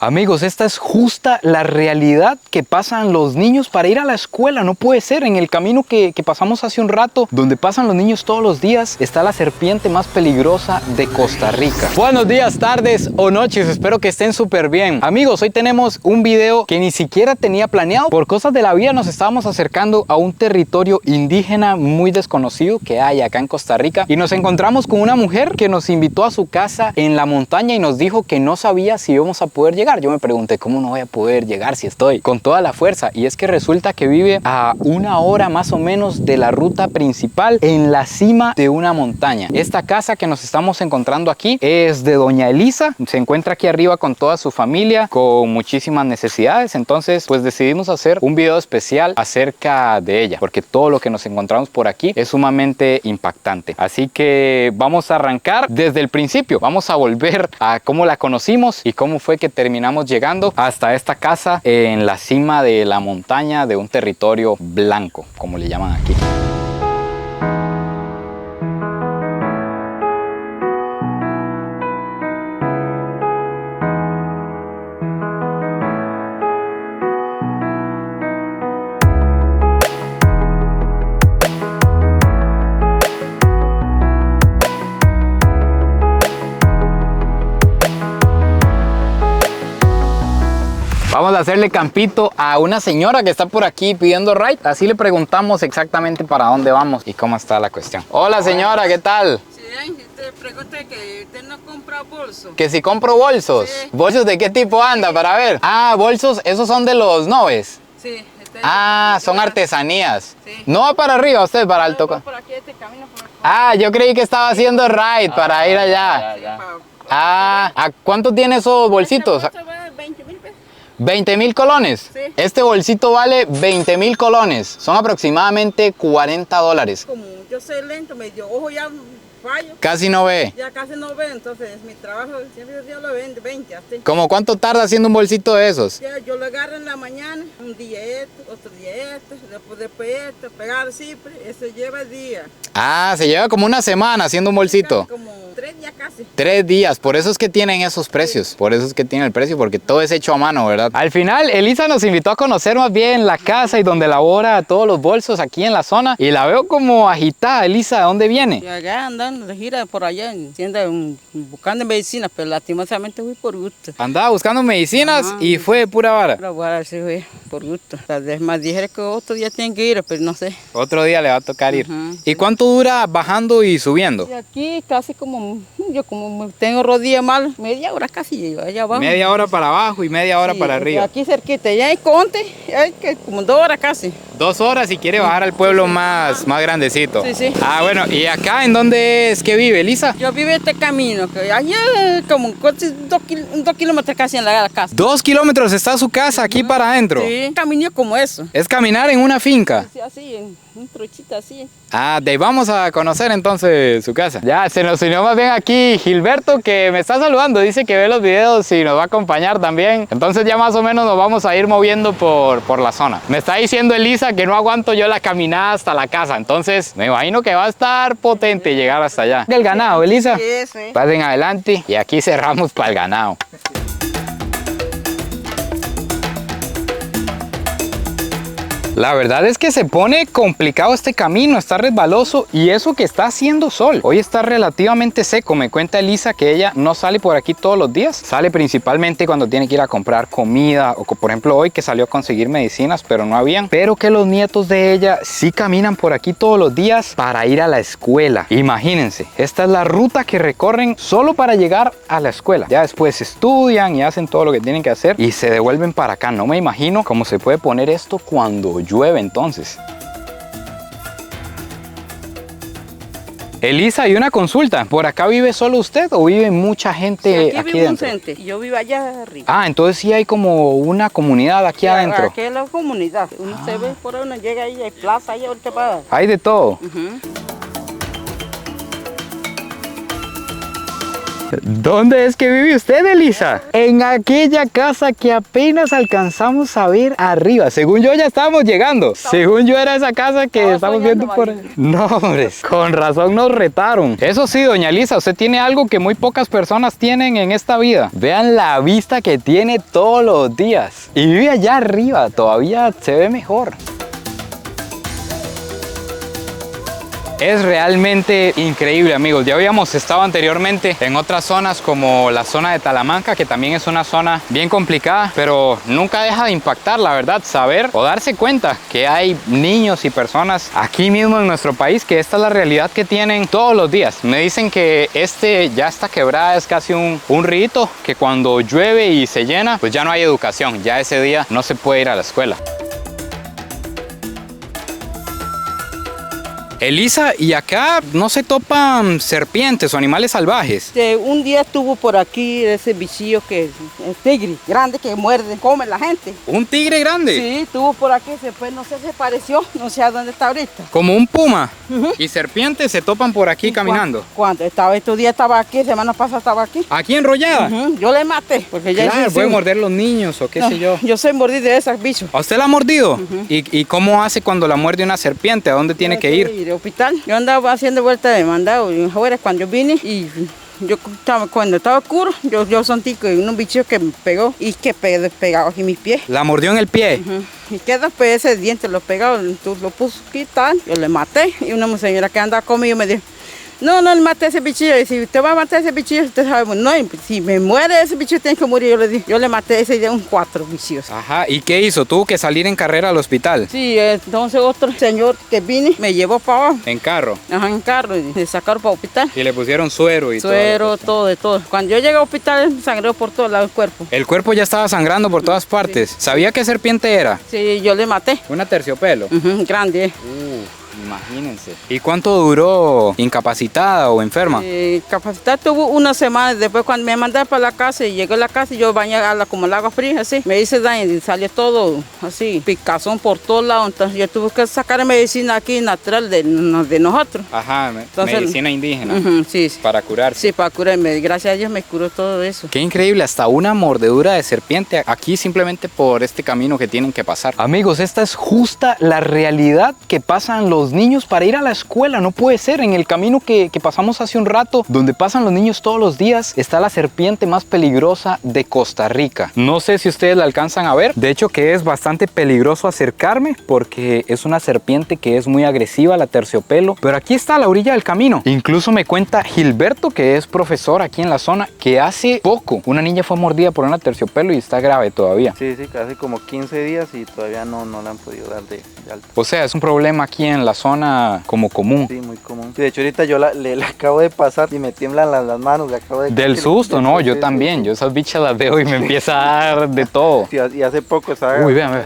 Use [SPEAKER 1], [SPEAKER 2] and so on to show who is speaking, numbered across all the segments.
[SPEAKER 1] Amigos, esta es justa la realidad que pasan los niños para ir a la escuela. No puede ser. En el camino que pasamos hace un rato, donde pasan los niños todos los días, está la serpiente más peligrosa de Costa Rica. Buenos días, tardes o noches. Espero que estén súper bien. Amigos, hoy tenemos un video que ni siquiera tenía planeado. Por cosas de la vida nos estábamos acercando a un territorio indígena muy desconocido que hay acá en Costa Rica. Y nos encontramos con una mujer que nos invitó a su casa en la montaña y nos dijo que no sabía si íbamos a poder llegar. Yo me pregunté, ¿cómo no voy a poder llegar si estoy con toda la fuerza? Y es que resulta que vive a 1 hora más o menos de la ruta principal en la cima de una montaña. Esta casa que nos estamos encontrando aquí es de doña Elisa. Se encuentra aquí arriba con toda su familia, con muchísimas necesidades. Entonces, pues decidimos hacer un video especial acerca de ella, porque todo lo que nos encontramos por aquí es sumamente impactante. Así que vamos a arrancar desde el principio. Vamos a volver a cómo la conocimos y cómo fue que terminamos llegando hasta esta casa en la cima de la montaña de un territorio blanco, como le llaman aquí. Vamos a hacerle campito a una señora que está por aquí pidiendo ride. Así le preguntamos exactamente para dónde vamos y cómo está la cuestión. Hola señora, ¿qué tal?
[SPEAKER 2] Sí, te pregunté que usted no compra bolsos.
[SPEAKER 1] Que si compro bolsos.
[SPEAKER 2] Sí.
[SPEAKER 1] ¿Bolsos de qué tipo anda para ver? Ah, bolsos, esos son de los Noves.
[SPEAKER 2] Sí.
[SPEAKER 1] Son artesanías.
[SPEAKER 2] Sí.
[SPEAKER 1] No va para arriba usted, para alto.
[SPEAKER 2] Por aquí, camino por aquí.
[SPEAKER 1] Ah, yo creí que estaba haciendo ride para ir allá.
[SPEAKER 2] Sí,
[SPEAKER 1] ¿A cuánto tiene esos bolsitos?
[SPEAKER 2] Este bolso vale 20,000 pesos.
[SPEAKER 1] 20,000 colones.
[SPEAKER 2] Sí.
[SPEAKER 1] Este bolsito vale 20,000 colones. Son aproximadamente $40.
[SPEAKER 2] Como yo soy lento, me dio ojo ya fallo.
[SPEAKER 1] Casi no ve.
[SPEAKER 2] Ya casi no veo, entonces mi trabajo siempre yo lo vendo 20 así.
[SPEAKER 1] ¿Cómo cuánto tarda haciendo un bolsito de esos?
[SPEAKER 2] Ya, yo lo agarro en la mañana, un día esto, otro día esto, después esto, pegar siempre, eso lleva día.
[SPEAKER 1] Ah, se lleva como una semana haciendo un bolsito.
[SPEAKER 2] Como 3 días casi.
[SPEAKER 1] 3 días, por eso es que tienen esos precios, por eso es que tiene el precio, porque todo es hecho a mano, ¿verdad? Al final, Elisa nos invitó a conocer más bien la casa y donde elabora todos los bolsos aquí en la zona, y la veo como agitada. Elisa, ¿de dónde viene?
[SPEAKER 2] Y acá andando de gira por allá, buscando medicinas, pero lastimosamente fui por gusto.
[SPEAKER 1] Andaba buscando medicinas y fue de pura vara.
[SPEAKER 2] Pero bueno, sí fue por gusto. Las demás dijeron que otro día tienen que ir, pero no sé.
[SPEAKER 1] Otro día le va a tocar ir.
[SPEAKER 2] Ajá.
[SPEAKER 1] ¿Y cuánto dura bajando y subiendo?
[SPEAKER 2] Y aquí casi como tengo rodilla mal, media hora casi llego allá abajo.
[SPEAKER 1] Media hora para abajo y media hora
[SPEAKER 2] Sí,
[SPEAKER 1] para arriba.
[SPEAKER 2] Aquí cerquita, ya hay Conte, hay que como 2 horas casi.
[SPEAKER 1] 2 horas si quiere bajar al pueblo más grandecito.
[SPEAKER 2] Sí, sí.
[SPEAKER 1] Ah, bueno, ¿y acá en dónde es que vive, Elisa?
[SPEAKER 2] Yo vivo este camino, que allá como 2 kilómetros casi en la casa.
[SPEAKER 1] 2 kilómetros está su casa aquí para adentro.
[SPEAKER 2] Sí, un camino como eso.
[SPEAKER 1] Es caminar en una finca.
[SPEAKER 2] Sí, así, en un trochito así.
[SPEAKER 1] Ah, de ahí vamos a conocer entonces su casa. Ya, se nos unió más bien aquí Gilberto, que me está saludando. Dice que ve los videos y nos va a acompañar también. Entonces ya más o menos nos vamos a ir moviendo por la zona. Me está diciendo Elisa que no aguanto yo la caminada hasta la casa. Entonces me imagino que va a estar potente llegar hasta allá. El ganado, Elisa.
[SPEAKER 2] Sí, sí.
[SPEAKER 1] Pasen adelante y aquí cerramos para el ganado. La verdad es que se pone complicado este camino, está resbaloso y eso que está haciendo sol. Hoy está relativamente seco, me cuenta Elisa que ella no sale por aquí todos los días. Sale principalmente cuando tiene que ir a comprar comida o por ejemplo hoy que salió a conseguir medicinas pero no habían. Pero que los nietos de ella sí caminan por aquí todos los días para ir a la escuela. Imagínense, esta es la ruta que recorren solo para llegar a la escuela. Ya después estudian y hacen todo lo que tienen que hacer y se devuelven para acá. No me imagino cómo se puede poner esto cuando llueve entonces. Elisa, y una consulta, ¿por acá vive solo usted o vive mucha gente
[SPEAKER 2] Sí,
[SPEAKER 1] aquí
[SPEAKER 2] vive
[SPEAKER 1] dentro?
[SPEAKER 2] gente, yo vivo allá arriba.
[SPEAKER 1] Ah, entonces sí hay como una comunidad aquí adentro.
[SPEAKER 2] Aquí es la comunidad. Uno se ve por ahí, uno llega ahí, hay plaza ahí ahorita para.
[SPEAKER 1] Hay de todo. ¿Dónde es que vive usted, Elisa? En aquella casa que apenas alcanzamos a ver arriba. Según yo ya estábamos llegando. Según yo era esa casa que estamos viendo por ahí. No, hombre, con razón nos retaron. Eso sí, doña Elisa, usted tiene algo que muy pocas personas tienen en esta vida. Vean la vista que tiene todos los días. Y vive allá arriba, todavía se ve mejor. Es realmente increíble, amigos. Ya habíamos estado anteriormente en otras zonas como la zona de Talamanca, que también es una zona bien complicada, pero nunca deja de impactar, la verdad, saber o darse cuenta que hay niños y personas aquí mismo en nuestro país, que esta es la realidad que tienen todos los días. Me dicen que ya esta quebrada es casi un rito, que cuando llueve y se llena, pues ya no hay educación, ya ese día no se puede ir a la escuela. Elisa, ¿y acá no se topan serpientes o animales salvajes?
[SPEAKER 2] Un día estuvo por aquí ese bichillo que es tigre, grande, que muerde, come la gente.
[SPEAKER 1] ¿Un tigre grande?
[SPEAKER 2] Sí, estuvo por aquí, después no sé, se pareció, no sé a dónde está ahorita.
[SPEAKER 1] Como un puma. ¿Y serpientes se topan por aquí caminando?
[SPEAKER 2] Cuando estos días estaba aquí, semana pasada estaba aquí.
[SPEAKER 1] ¿Aquí enrollada?
[SPEAKER 2] Yo le maté, porque ya
[SPEAKER 1] claro, puede morder los niños o qué sé yo.
[SPEAKER 2] Yo soy mordida de esos bichos.
[SPEAKER 1] ¿A usted la ha mordido? ¿Y cómo hace cuando la muerde una serpiente? ¿A dónde tiene que ir?
[SPEAKER 2] De hospital. Yo andaba haciendo vuelta de mandado y ahora cuando vine y cuando estaba oscuro, yo sentí que un bicho que me pegó y que pegaba aquí mis pies.
[SPEAKER 1] ¿La mordió en el pie?
[SPEAKER 2] Y que después ese diente lo pegaba, entonces lo puso aquí tal, yo le maté y una señora que andaba conmigo me dijo: no, le maté a ese bichillo. Y si usted va a matar a ese bichillo, usted sabe, no, si me muere ese bichillo, tiene que morir. Yo le dije, yo le maté a ese día 4 bichillos.
[SPEAKER 1] Ajá, ¿y qué hizo? ¿Tuvo que salir en carrera al hospital?
[SPEAKER 2] Sí, entonces otro señor que vine me llevó para abajo.
[SPEAKER 1] ¿En carro?
[SPEAKER 2] Ajá, en carro, y me sacaron para el hospital.
[SPEAKER 1] Y le pusieron suero y
[SPEAKER 2] todo. Todo. Cuando yo llegué al hospital, sangró por todo lado el cuerpo.
[SPEAKER 1] ¿El cuerpo ya estaba sangrando por todas partes? Sí. ¿Sabía qué serpiente era?
[SPEAKER 2] Sí, yo le maté.
[SPEAKER 1] ¿Una terciopelo?
[SPEAKER 2] Grande.
[SPEAKER 1] Imagínense. ¿Y cuánto duró incapacitada o enferma?
[SPEAKER 2] Incapacitada tuvo una semana. Después cuando me mandaron para la casa y llegué a la casa y yo bañé como el agua fría, así. Me hice daño y salió todo así, picazón por todos lados. Entonces yo tuve que sacar medicina aquí natural de nosotros.
[SPEAKER 1] Ajá, entonces, medicina indígena.
[SPEAKER 2] Sí.
[SPEAKER 1] Para curarse.
[SPEAKER 2] Sí, para curarme. Gracias a Dios me curó todo eso.
[SPEAKER 1] Qué increíble, hasta una mordedura de serpiente aquí simplemente por este camino que tienen que pasar. Amigos, esta es justa la realidad que pasan los niños para ir a la escuela. No puede ser. En el camino que pasamos hace un rato, donde pasan los niños todos los días, está la serpiente más peligrosa de Costa Rica. No sé si ustedes la alcanzan a ver. De hecho, que es bastante peligroso acercarme porque es una serpiente que es muy agresiva, la terciopelo. Pero aquí está a la orilla del camino. Incluso me cuenta Gilberto, que es profesor aquí en la zona, que hace poco una niña fue mordida por una terciopelo y está grave todavía.
[SPEAKER 3] Sí, casi como 15 días y todavía no le han podido dar de alta.
[SPEAKER 1] O sea, es un problema aquí en la zona como común.
[SPEAKER 3] Sí, muy común. Sí, de hecho ahorita yo le acabo de pasar y me tiemblan las manos.
[SPEAKER 1] Del susto, ¿no? Yo también. Yo esas bichas las veo y me empieza a dar de todo.
[SPEAKER 3] Sí, y hace poco estaba...
[SPEAKER 1] Uy, vean.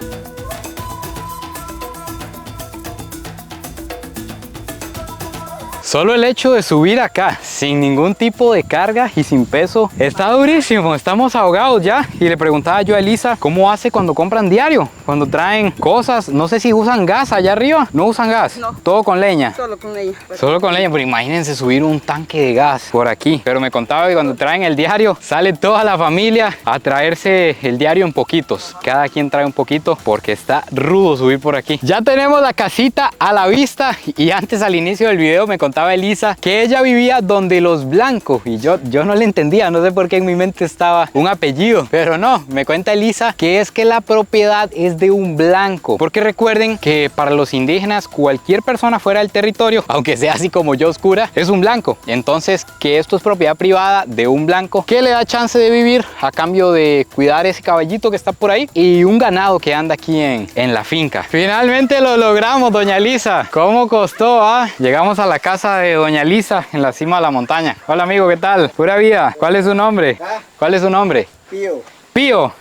[SPEAKER 1] Solo el hecho de subir acá sin ningún tipo de carga y sin peso está durísimo, estamos ahogados ya. Y le preguntaba yo a Elisa cómo hace cuando compran diario, cuando traen cosas. No sé si usan gas allá arriba. ¿No usan gas?
[SPEAKER 2] No.
[SPEAKER 1] ¿Todo con leña?
[SPEAKER 2] Solo con leña.
[SPEAKER 1] Solo con leña, pero imagínense subir un tanque de gas por aquí. Pero me contaba que cuando traen el diario sale toda la familia a traerse el diario en poquitos. Cada quien trae un poquito porque está rudo subir por aquí. Ya tenemos la casita a la vista y antes al inicio del video me contaba Elisa que ella vivía donde los Blanco y yo no le entendía, no sé por qué en mi mente estaba un apellido, pero no, me cuenta Elisa que es que la propiedad es de un blanco, porque recuerden que para los indígenas cualquier persona fuera del territorio, aunque sea así como yo oscura, es un blanco. Entonces que esto es propiedad privada de un blanco que le da chance de vivir a cambio de cuidar ese caballito que está por ahí y un ganado que anda aquí en la finca. Finalmente lo logramos, doña Elisa. ¿Cómo costó? Llegamos a la casa de doña Elisa en la cima de la montaña. Hola amigo, ¿qué tal? Pura vida. ¿Cuál es su nombre? ¿Cuál es su nombre?
[SPEAKER 3] Pío.
[SPEAKER 1] Pío.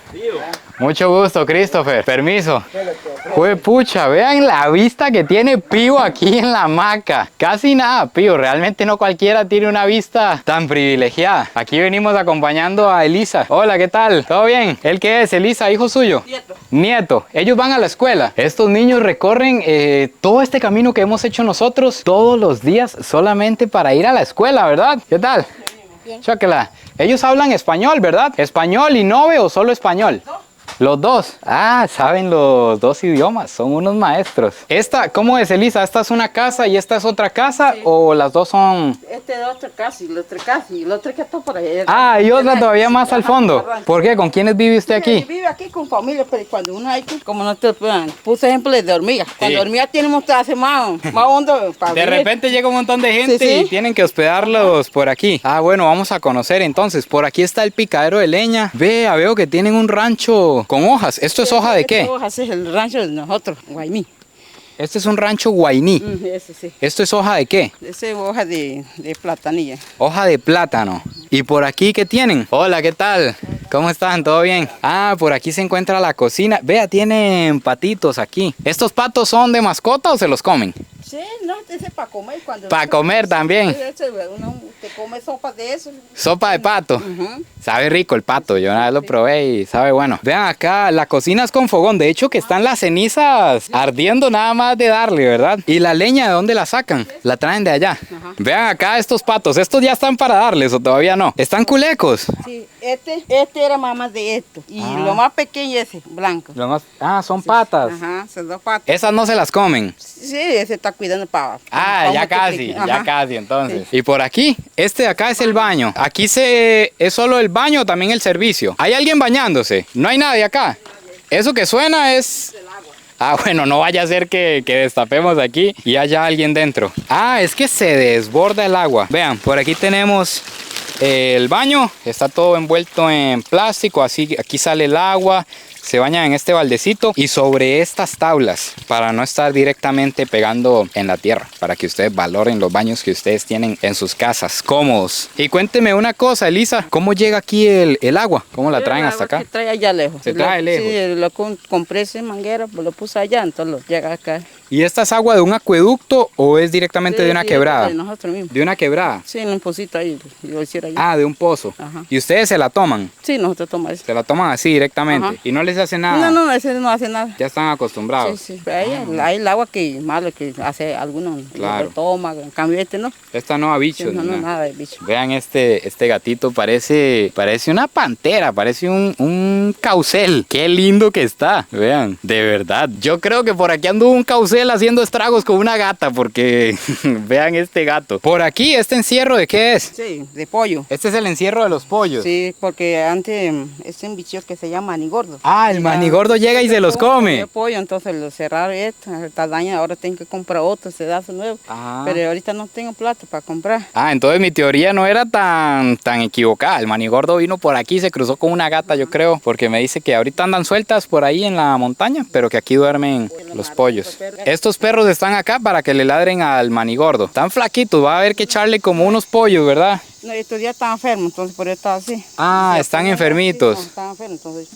[SPEAKER 1] Mucho gusto, Christopher. Permiso. Jue pucha, vean la vista que tiene Pío aquí en la hamaca. Casi nada, Pío. Realmente no cualquiera tiene una vista tan privilegiada. Aquí venimos acompañando a Elisa. Hola, ¿qué tal? ¿Todo bien? ¿Él qué es? Elisa, hijo suyo.
[SPEAKER 2] Nieto.
[SPEAKER 1] Nieto. Ellos van a la escuela. Estos niños recorren todo este camino que hemos hecho nosotros todos los días solamente para ir a la escuela, ¿verdad? ¿Qué tal? Chóquela. Ellos hablan español, ¿verdad? ¿Español y nove o solo español? Los dos. Ah, saben los dos idiomas, son unos maestros. Esta, ¿cómo es, Elisa? ¿Esta es una casa y esta es otra casa? Sí. ¿O las dos son...?
[SPEAKER 2] Este es otra casa y la otra casa y la otra que está por allá.
[SPEAKER 1] Ah, y otra todavía más al fondo. ¿Por qué? ¿Con quiénes vive usted aquí?
[SPEAKER 2] Vive aquí con familia, pero cuando uno hay, como no te puse ejemplo de hormigas. Cuando hormigas tienen que hacer más hondo para
[SPEAKER 1] de repente llega un montón de gente y tienen que hospedarlos por aquí. Ah, bueno, vamos a conocer entonces. Por aquí está el picadero de leña. Vea, veo que tienen un rancho con hojas. ¿Esto es hoja de qué?
[SPEAKER 2] Hojas es el rancho de nosotros, Guayní.
[SPEAKER 1] Este es un rancho Guayní.
[SPEAKER 2] Ese sí.
[SPEAKER 1] ¿Esto es hoja de qué?
[SPEAKER 2] Ese es hoja de platanilla.
[SPEAKER 1] Hoja de plátano. ¿Y por aquí qué tienen? Hola, ¿qué tal? ¿Cómo están? ¿Todo bien? Ah, por aquí se encuentra la cocina. Vea, tienen patitos aquí. ¿Estos patos son de mascota o se los comen?
[SPEAKER 2] Sí, no, ese es para comer.
[SPEAKER 1] Para comer también.
[SPEAKER 2] Uno te come sopa de eso.
[SPEAKER 1] Sopa de pato. Sabe rico el pato, yo una vez lo probé y sabe bueno. Vean acá, la cocina es con fogón. De hecho que están las cenizas ardiendo nada más de darle, ¿verdad? ¿Y la leña de dónde la sacan? La traen de allá. Vean acá estos patos. ¿Estos ya están para darles o todavía no? ¿Están culecos?
[SPEAKER 2] Sí, este era mamá de esto. Y lo más pequeño ese, blanco.
[SPEAKER 1] Son patas.
[SPEAKER 2] Ajá, son dos patas.
[SPEAKER 1] ¿Esas no se las comen?
[SPEAKER 2] Sí, ese está cuidando para...
[SPEAKER 1] ya casi entonces. Sí. Y por aquí, este de acá es el baño. Aquí es solo el baño o también el servicio. ¿Hay alguien bañándose? No hay nadie acá. Eso que suena es... Ah, bueno, no vaya a ser que destapemos aquí y haya alguien dentro. Ah, es que se desborda el agua. Vean, por aquí tenemos el baño. Está todo envuelto en plástico, así aquí sale el agua. Se bañan en este baldecito y sobre estas tablas para no estar directamente pegando en la tierra, para que ustedes valoren los baños que ustedes tienen en sus casas, cómodos. Y cuénteme una cosa, Elisa, ¿cómo llega aquí el agua? ¿Cómo la traen hasta acá?
[SPEAKER 2] Se trae allá lejos.
[SPEAKER 1] ¿Se trae lejos?
[SPEAKER 2] Sí, lo compré ese manguera, pues lo puse allá, entonces lo llega acá.
[SPEAKER 1] ¿Y esta es agua de un acueducto o es directamente de una quebrada?
[SPEAKER 2] De nosotros mismos.
[SPEAKER 1] ¿De una quebrada?
[SPEAKER 2] Sí, en un pocito ahí, lo hiciera allá.
[SPEAKER 1] Ah, de un pozo.
[SPEAKER 2] Ajá.
[SPEAKER 1] ¿Y ustedes se la toman?
[SPEAKER 2] Sí, nosotros tomamos eso.
[SPEAKER 1] Se la toman así directamente.
[SPEAKER 2] Ajá.
[SPEAKER 1] ¿Y no les hace nada?
[SPEAKER 2] No, ese no hace nada.
[SPEAKER 1] Ya están acostumbrados.
[SPEAKER 2] Sí, sí. Pero hay el agua que malo que hace algunos
[SPEAKER 1] claro.
[SPEAKER 2] Lo toma, en cambio este no.
[SPEAKER 1] Esta no a bichos.
[SPEAKER 2] Sí, no, nada de bichos.
[SPEAKER 1] Vean este gatito, parece una pantera, parece un caucel. Qué lindo que está. Vean, de verdad. Yo creo que por aquí anduvo un caucel haciendo estragos con una gata, porque vean este gato. Por aquí, ¿este encierro de qué es?
[SPEAKER 2] Sí, de pollo.
[SPEAKER 1] Este es el encierro de los pollos.
[SPEAKER 2] Sí, porque antes es un bicho que se llama manigordo.
[SPEAKER 1] Ah, el manigordo llega y se los come.
[SPEAKER 2] De pollo, entonces lo cerraron esta daña, ahora tengo que comprar otro sedazo nuevo. Pero ahorita no tengo plata para comprar.
[SPEAKER 1] Ah, entonces mi teoría no era tan equivocada. El manigordo vino por aquí, se cruzó con una gata, yo creo, porque me dice que ahorita andan sueltas por ahí en la montaña, pero que aquí duermen los pollos. Estos perros están acá para que le ladren al manigordo. Están flaquitos, va a haber que echarle como unos pollos, ¿verdad?
[SPEAKER 2] No, estos días están enfermos, entonces por eso está así.
[SPEAKER 1] Ah, están enfermitos.
[SPEAKER 2] Sí, están enfermos, entonces.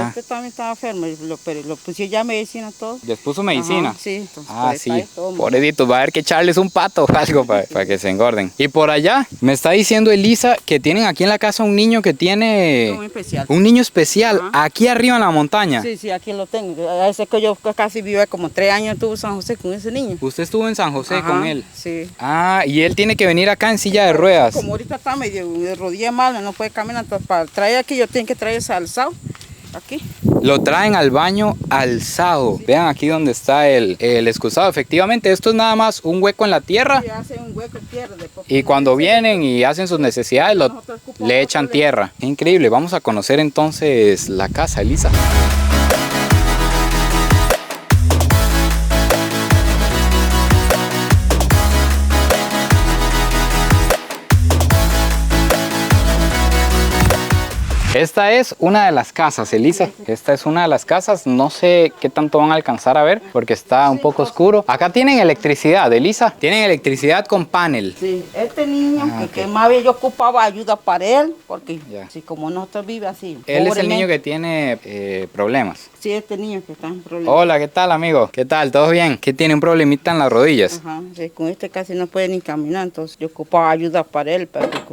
[SPEAKER 2] Este también estaba enfermo, pero lo pusieron ya medicina todo.
[SPEAKER 1] ¿Les puso medicina?
[SPEAKER 2] Ajá, sí. Entonces,
[SPEAKER 1] sí. Pobrecitos, va a haber que echarles un pato o algo para que se engorden. Y por allá, me está diciendo Elisa que tienen aquí en la casa un niño que tiene...
[SPEAKER 2] Un especial.
[SPEAKER 1] Un niño especial, aquí arriba en la montaña.
[SPEAKER 2] Sí, aquí lo tengo. A ese que yo casi viví como 3 años, estuve en San José con ese niño.
[SPEAKER 1] ¿Usted estuvo en San José con él?
[SPEAKER 2] Sí.
[SPEAKER 1] Ah, y él tiene que venir acá en silla de ruedas.
[SPEAKER 2] Como ahorita está medio de rodilla mal, no puede caminar, entonces para traer aquí yo tengo que traer ese alzado, aquí.
[SPEAKER 1] Lo traen al baño alzado. Sí. Vean aquí donde está el excusado. Efectivamente, esto es nada más un hueco en la tierra.
[SPEAKER 2] Sí, hace un hueco en tierra.
[SPEAKER 1] Y cuando vienen y hacen sus necesidades, le echan tierra. Increíble, vamos a conocer entonces la casa, Elisa. Esta es una de las casas, Elisa. Esta es una de las casas. No sé qué tanto van a alcanzar a ver porque está un poco oscuro. Acá tienen electricidad, Elisa. Tienen electricidad con panel.
[SPEAKER 2] Sí, este niño que más bien yo ocupaba ayuda para él porque si como nosotros vive así.
[SPEAKER 1] Él es el niño que tiene problemas.
[SPEAKER 2] Sí, este niño que está en problemas.
[SPEAKER 1] Hola, ¿qué tal, amigo? ¿Qué tal? ¿Todo bien? ¿Qué tiene un problemita en las rodillas?
[SPEAKER 2] Ajá, sí, con este casi no puede ni caminar, entonces yo ocupaba ayuda para él.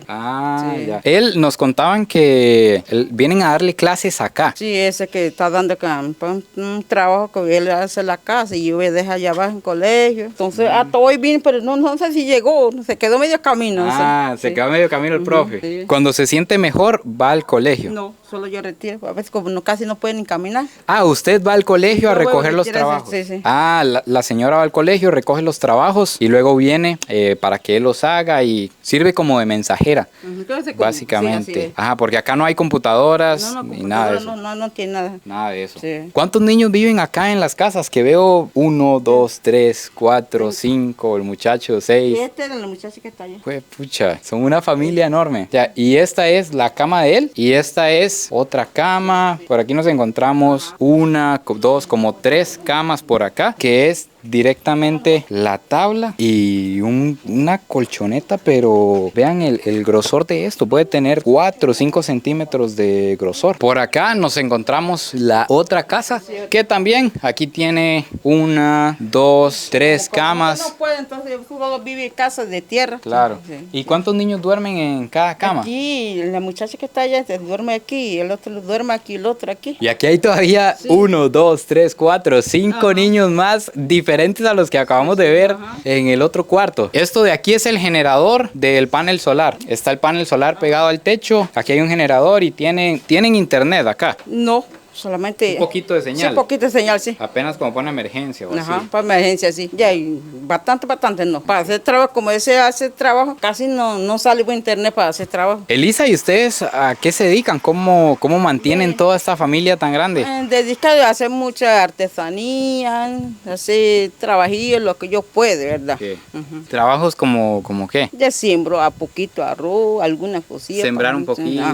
[SPEAKER 1] Ya. Él nos contaban que vienen a darle clases acá.
[SPEAKER 2] Sí, ese que está dando un trabajo que él hace en la casa y yo me deja allá abajo en colegio. Entonces, hasta hoy vine, pero no sé si llegó, se quedó medio camino.
[SPEAKER 1] Se quedó medio camino el profe.
[SPEAKER 2] Sí.
[SPEAKER 1] Cuando se siente mejor, va al colegio.
[SPEAKER 2] No, solo yo retiro. A veces como casi no pueden ni caminar.
[SPEAKER 1] Usted va al colegio a
[SPEAKER 2] Yo voy a
[SPEAKER 1] recoger los
[SPEAKER 2] retirar,
[SPEAKER 1] trabajos.
[SPEAKER 2] sí.
[SPEAKER 1] La señora va al colegio, recoge los trabajos y luego viene para que él los haga y sirve como de mensajera, básicamente.
[SPEAKER 2] Sí,
[SPEAKER 1] Porque acá no hay computadoras ni nada de eso.
[SPEAKER 2] No tiene nada.
[SPEAKER 1] Nada de eso.
[SPEAKER 2] Sí.
[SPEAKER 1] ¿Cuántos niños viven acá en las casas? Que veo 1, 2, 3, 4, 5, el muchacho 6.
[SPEAKER 2] Y este era el muchacho que está allá.
[SPEAKER 1] Pues pucha, son una familia enorme. Y esta es la cama de él y esta es otra cama. Por aquí nos encontramos 1, 2, como 3 camas por acá, que es directamente la tabla y una colchoneta, pero vean el grosor de esto, puede tener 4 o 5 centímetros de grosor. Por acá nos encontramos la otra casa, que también aquí tiene 1, 2, 3 camas.
[SPEAKER 2] No puede, entonces solo vive en casas de tierra.
[SPEAKER 1] Claro.
[SPEAKER 2] Sí.
[SPEAKER 1] ¿Y cuántos niños duermen en cada cama?
[SPEAKER 2] Aquí, la muchacha que está allá duerme aquí, el otro duerme aquí, el otro aquí.
[SPEAKER 1] Y aquí hay todavía 1, 2, 3, 4, 5 niños más diferentes a los que acabamos de ver en el otro cuarto. Esto de aquí es el generador del panel solar. Está el panel solar pegado al techo. Aquí hay un generador y tienen internet acá.
[SPEAKER 2] No. Solamente...
[SPEAKER 1] Un poquito de señal.
[SPEAKER 2] Sí, un poquito de señal, sí.
[SPEAKER 1] Apenas como para emergencia o así.
[SPEAKER 2] Para emergencia, sí. Ya, y bastante no. Para hacer trabajo, como ese hace trabajo, casi no sale buen internet para hacer trabajo.
[SPEAKER 1] Elisa, ¿y ustedes a qué se dedican? ¿Cómo mantienen toda esta familia tan grande?
[SPEAKER 2] Dedicado a hacer mucha artesanía, hacer trabajillos, lo que yo puedo, ¿verdad?
[SPEAKER 1] ¿Qué? ¿Trabajos como qué?
[SPEAKER 2] Ya siembro a poquito arroz, alguna cosilla.
[SPEAKER 1] Sembrar un poquito.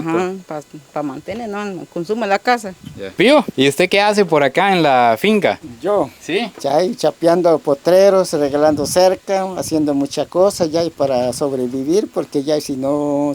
[SPEAKER 2] Para mantener, ¿no? El consumo de la casa.
[SPEAKER 1] Yeah. Pío, ¿y usted qué hace por acá en la finca?
[SPEAKER 4] Yo,
[SPEAKER 1] ¿Sí?
[SPEAKER 4] ya ahí chapeando potreros, regalando cerca, haciendo muchas cosas ya y para sobrevivir, porque ya si no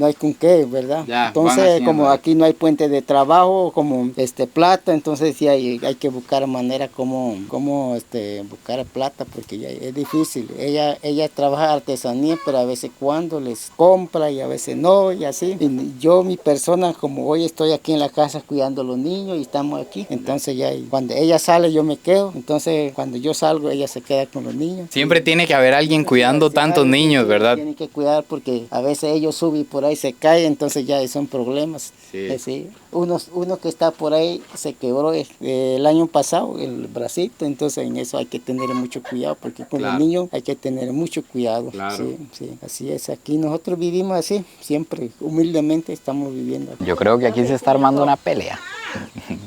[SPEAKER 4] hay con qué, ¿verdad?
[SPEAKER 1] Ya,
[SPEAKER 4] entonces, como aquí no hay puente de trabajo, como plata, entonces sí hay que buscar manera como buscar plata, porque ya es difícil. Ella trabaja artesanía, pero a veces cuando les compra y a veces no, y así. Y yo, mi persona, como hoy estoy aquí en la casa cuidando a los niños y estamos aquí, entonces ya cuando ella sale yo me quedo, entonces cuando yo salgo ella se queda con los niños.
[SPEAKER 1] Siempre tiene que haber alguien cuidando tantos niños, ¿verdad?
[SPEAKER 4] Tienen que cuidar porque a veces ellos suben y por ahí se caen, entonces ya son problemas.
[SPEAKER 1] Sí.
[SPEAKER 4] Sí. Uno que está por ahí se quebró el año pasado el bracito, entonces en eso hay que tener mucho cuidado porque con los niños hay que tener mucho cuidado.
[SPEAKER 1] Claro.
[SPEAKER 4] Sí, así es. Aquí nosotros vivimos así, siempre humildemente estamos viviendo.
[SPEAKER 1] Yo creo que aquí se está armando una pelea.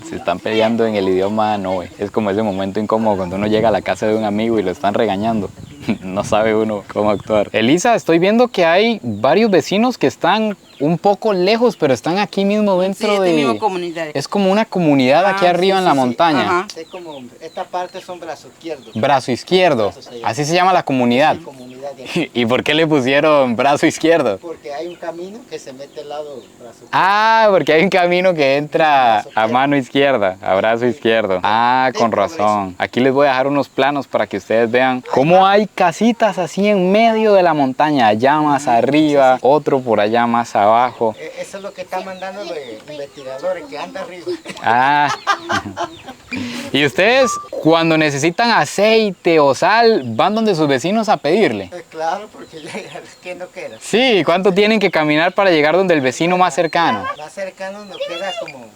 [SPEAKER 1] Se están peleando en el idioma noe. Es como ese momento incómodo cuando uno llega a la casa de un amigo y lo están regañando. No sabe uno cómo actuar. Elisa, estoy viendo que hay varios vecinos que están un poco lejos, pero están aquí mismo dentro de...
[SPEAKER 2] misma comunidad.
[SPEAKER 1] Es como una comunidad aquí arriba en la montaña.
[SPEAKER 2] Ajá.
[SPEAKER 4] Es como, esta parte son brazos izquierdos.
[SPEAKER 1] Brazo izquierdo. Así se llama la comunidad.
[SPEAKER 4] Comunidad de aquí.
[SPEAKER 1] ¿Y por qué le pusieron brazo izquierdo?
[SPEAKER 4] Porque hay un camino que se mete al lado del brazo.
[SPEAKER 1] Porque hay un camino que entra a mano izquierda, a brazo izquierdo. Con razón. Aquí les voy a dejar unos planos para que ustedes vean cómo hay casitas así en medio de la montaña, allá más arriba, otro por allá más abajo.
[SPEAKER 4] Eso es lo que está mandando los investigadores, que anda arriba.
[SPEAKER 1] Y ustedes, cuando necesitan aceite o sal, van donde sus vecinos a pedirle.
[SPEAKER 4] Claro, porque ya ¿quién no queda?
[SPEAKER 1] Sí, ¿cuánto tienen que caminar para llegar donde el vecino más cercano?
[SPEAKER 4] Más cercano nos queda como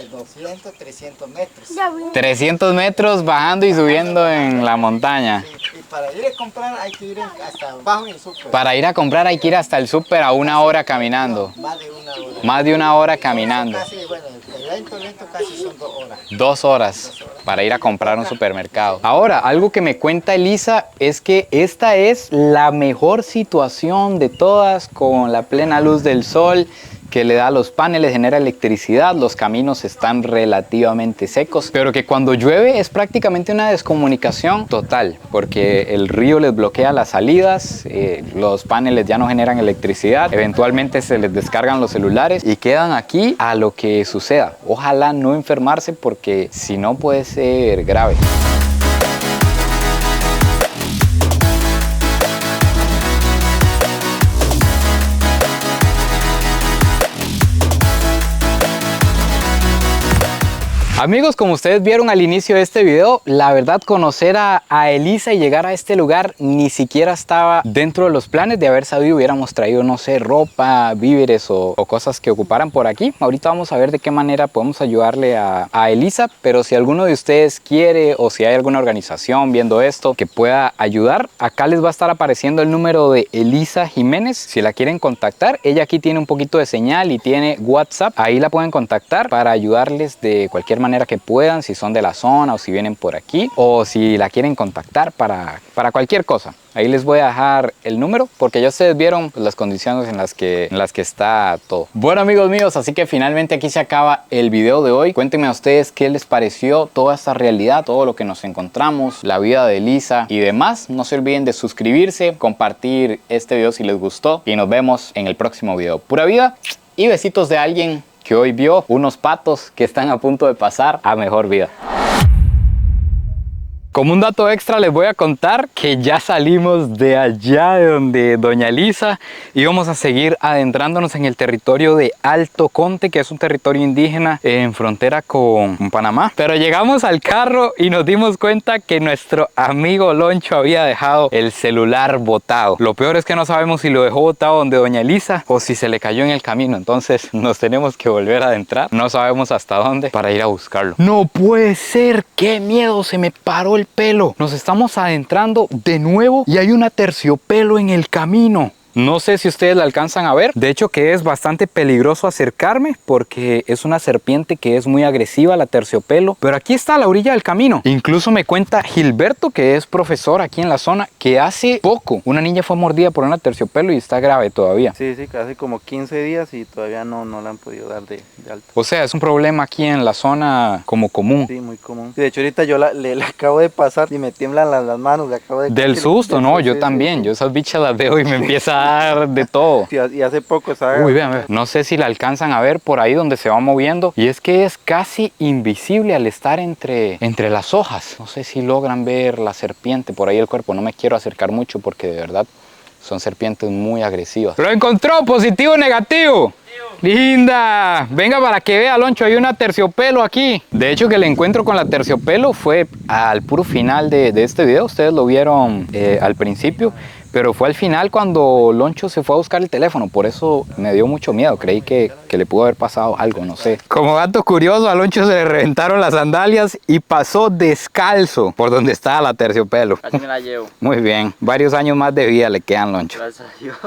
[SPEAKER 4] de 200, 300 metros.
[SPEAKER 1] 300 metros bajando y subiendo en la montaña.
[SPEAKER 4] Y para ir a comprar hay que ir hasta abajo en el súper.
[SPEAKER 1] Para ir a comprar hay que ir hasta el súper a 1 hora caminando.
[SPEAKER 4] Más de 1 hora.
[SPEAKER 1] Más de 1 hora caminando.
[SPEAKER 4] Casi, bueno, lento casi son 2 horas.
[SPEAKER 1] 2 horas para ir a comprar a un supermercado. Ahora, algo que me cuenta Elisa es que esta es la mejor situación de todas, con la plena luz del sol que le da a los paneles, genera electricidad, los caminos están relativamente secos, pero que cuando llueve es prácticamente una descomunicación total, porque el río les bloquea las salidas, los paneles ya no generan electricidad, eventualmente se les descargan los celulares y quedan aquí a lo que suceda. Ojalá no enfermarse, porque si no puede ser grave. Amigos, como ustedes vieron al inicio de este video, la verdad conocer a Elisa y llegar a este lugar ni siquiera estaba dentro de los planes. De haber sabido hubiéramos traído, no sé, ropa, víveres o cosas que ocuparan por aquí. Ahorita vamos a ver de qué manera podemos ayudarle a Elisa, pero si alguno de ustedes quiere o si hay alguna organización viendo esto que pueda ayudar, acá les va a estar apareciendo el número de Elisa Jiménez. Si la quieren contactar, ella aquí tiene un poquito de señal y tiene WhatsApp, ahí la pueden contactar para ayudarles de cualquier manera que puedan, si son de la zona o si vienen por aquí o si la quieren contactar para cualquier cosa. Ahí les voy a dejar el número porque ya ustedes vieron pues, las condiciones en las que está todo. Bueno, amigos míos, así que finalmente aquí se acaba el video de hoy. Cuéntenme a ustedes qué les pareció toda esta realidad, todo lo que nos encontramos, la vida de Elisa y demás. No se olviden de suscribirse, compartir este video si les gustó y nos vemos en el próximo video. Pura vida y besitos de alguien que hoy vio unos patos que están a punto de pasar a mejor vida. Como un dato extra les voy a contar que ya salimos de allá de donde doña Elisa y vamos a seguir adentrándonos en el territorio de Alto Conte, que es un territorio indígena en frontera con Panamá. Pero llegamos al carro y nos dimos cuenta que nuestro amigo Loncho había dejado el celular botado. Lo peor es que no sabemos si lo dejó botado donde doña Elisa o si se le cayó en el camino, entonces nos tenemos que volver a adentrar. No sabemos hasta dónde para ir a buscarlo. No puede ser, qué miedo, se me paró el pelo. Nos estamos adentrando de nuevo y hay una terciopelo en el camino. No sé si ustedes la alcanzan a ver. De hecho que es bastante peligroso acercarme porque es una serpiente que es muy agresiva, la terciopelo. Pero aquí está a la orilla del camino. Incluso me cuenta Gilberto, que es profesor aquí en la zona, que hace poco una niña fue mordida por una terciopelo y está grave todavía.
[SPEAKER 3] Sí, casi como 15 días y todavía no la han podido dar de alta.
[SPEAKER 1] O sea, es un problema aquí en la zona como común.
[SPEAKER 3] Sí, muy común. Sí, de hecho ahorita yo le acabo de pasar y me tiemblan las manos. Le acabo de
[SPEAKER 1] del susto, ¿no? Yo también. Yo esas bichas las veo y me empieza a de todo.
[SPEAKER 3] Sí, y hace poco, ¿sabes?
[SPEAKER 1] Uy, vean, no sé si la alcanzan a ver por ahí donde se va moviendo y es que es casi invisible al estar entre las hojas. No sé si logran ver la serpiente por ahí el cuerpo. No me quiero acercar mucho porque de verdad son serpientes muy agresivas. ¡Lo encontró! ¡Positivo o negativo! ¡Linda! Venga para que vea, Loncho, hay una terciopelo aquí. De hecho que el encuentro con la terciopelo fue al puro final de este video. Ustedes lo vieron al principio, pero fue al final cuando Loncho se fue a buscar el teléfono. Por eso me dio mucho miedo. Creí que le pudo haber pasado algo, no sé. Como dato curioso, a Loncho se le reventaron las sandalias y pasó descalzo por donde estaba la terciopelo.
[SPEAKER 3] Así me la llevo.
[SPEAKER 1] Muy bien. Varios años más de vida le quedan, Loncho.
[SPEAKER 3] Gracias a Dios.